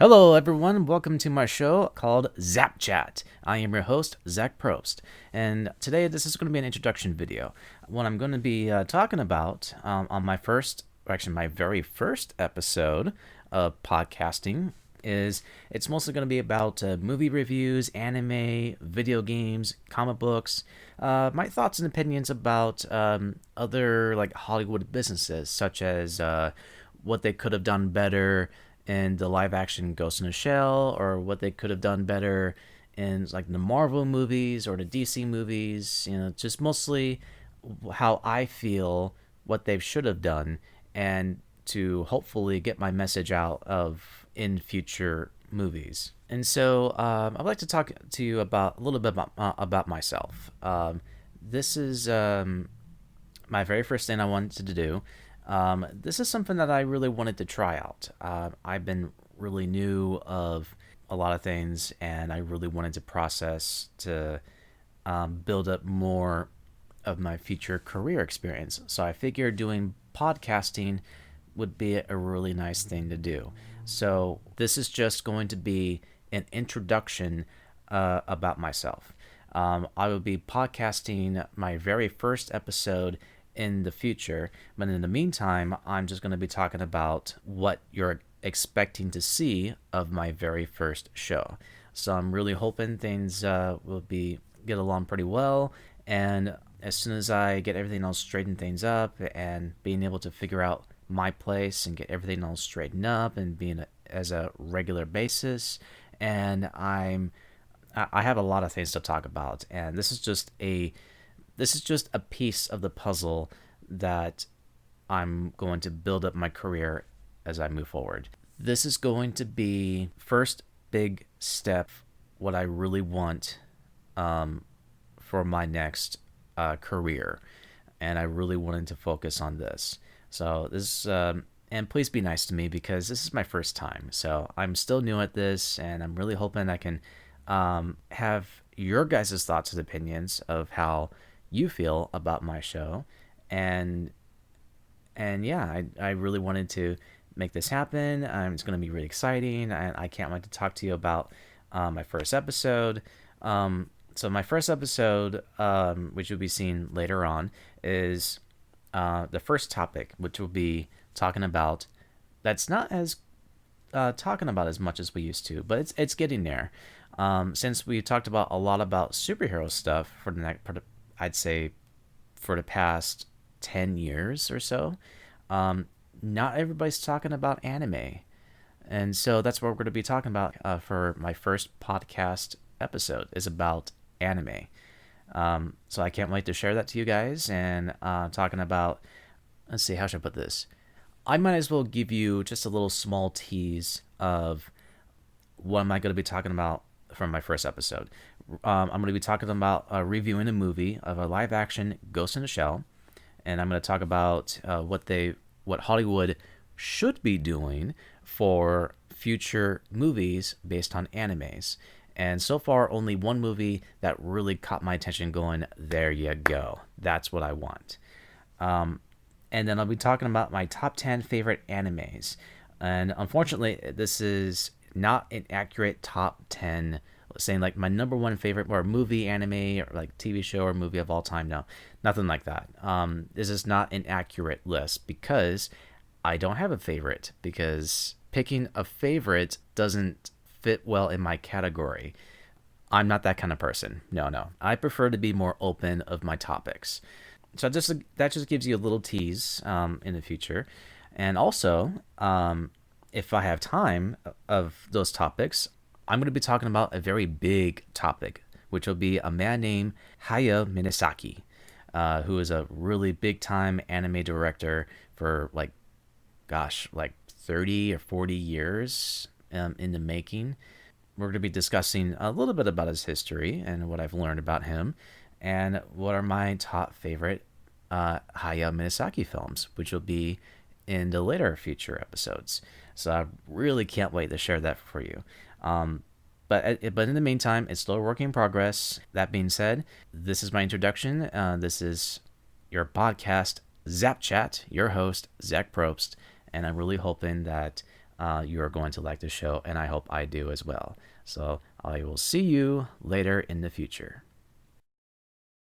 Hello, everyone. Welcome to my show called Zap Chat. I am your host, Zach Probst, and today this is going to be an introduction video. What I'm going to be talking about on my very first episode of podcasting is it's mostly going to be about movie reviews, anime, video games, comic books, my thoughts and opinions about other like Hollywood businesses, such as what they could have done better in the live action Ghost in a Shell, or what they could have done better in like the Marvel movies or the DC movies, just mostly how I feel what they should have done, and to hopefully get my message out of in future movies. And so I'd like to talk to you about a little bit about myself. This is my very first thing I wanted to do. This is something that I really wanted to try out. I've been really new of a lot of things, and I really wanted to process to build up more of my future career experience. So I figured doing podcasting would be a really nice thing to do. So this is just going to be an introduction about myself. I will be podcasting my very first episode in the future, but in the meantime, I'm just going to be talking about what you're expecting to see of my very first show. So I'm really hoping things will get along pretty well, and as soon as I get everything all straightened things up and being able to figure out my place and get everything all straightened up and being as a regular basis, and I have a lot of things to talk about, and this is just a piece of the puzzle that I'm going to build up my career as I move forward. This is going to be first big step, what I really want for my next career, and I really wanted to focus on this. So this and please be nice to me because this is my first time. So I'm still new at this, and I'm really hoping I can have your guys' thoughts and opinions of how you feel about my show, and yeah, I really wanted to make this happen. It's going to be really exciting, and I can't wait to talk to you about my first episode. So my first episode, which you'll be seeing later on, is the first topic, which will be talking about that's not as talking about as much as we used to, but it's getting there. Since we talked about a lot about superhero stuff for the next, I'd say for the past 10 years or so, not everybody's talking about anime. And so that's what we're going to be talking about for my first podcast episode, is about anime. So I can't wait to share that to you guys, and talking about, let's see, how should I put this? I might as well give you just a little small tease of what am I going to be talking about from my first episode. I'm going to be talking about reviewing a movie of a live action Ghost in a Shell, and I'm going to talk about what Hollywood should be doing for future movies based on animes. And so far, only one movie that really caught my attention going, there you go. That's what I want. And then I'll be talking about my top 10 favorite animes. And unfortunately, this is not an accurate top 10, saying like my number one favorite or movie, anime, or like TV show or movie of all time. No, nothing like that. This is not an accurate list because I don't have a favorite, because picking a favorite doesn't fit well in my category. I'm not that kind of person. No. I prefer to be more open of my topics. So that just gives you a little tease in the future. And also, if I have time of those topics, I'm going to be talking about a very big topic, which will be a man named Hayao Miyazaki, who is a really big-time anime director for like 30 or 40 years in the making. We're going to be discussing a little bit about his history and what I've learned about him, and what are my top favorite Hayao Miyazaki films, which will be in the later future episodes. So I really can't wait to share that for you. But in the meantime, it's still a work in progress. That being said, this is my introduction. This is your podcast, Zap Chat, your host, Zach Probst, and I'm really hoping that you are going to like the show, and I hope I do as well. So I will see you later in the future.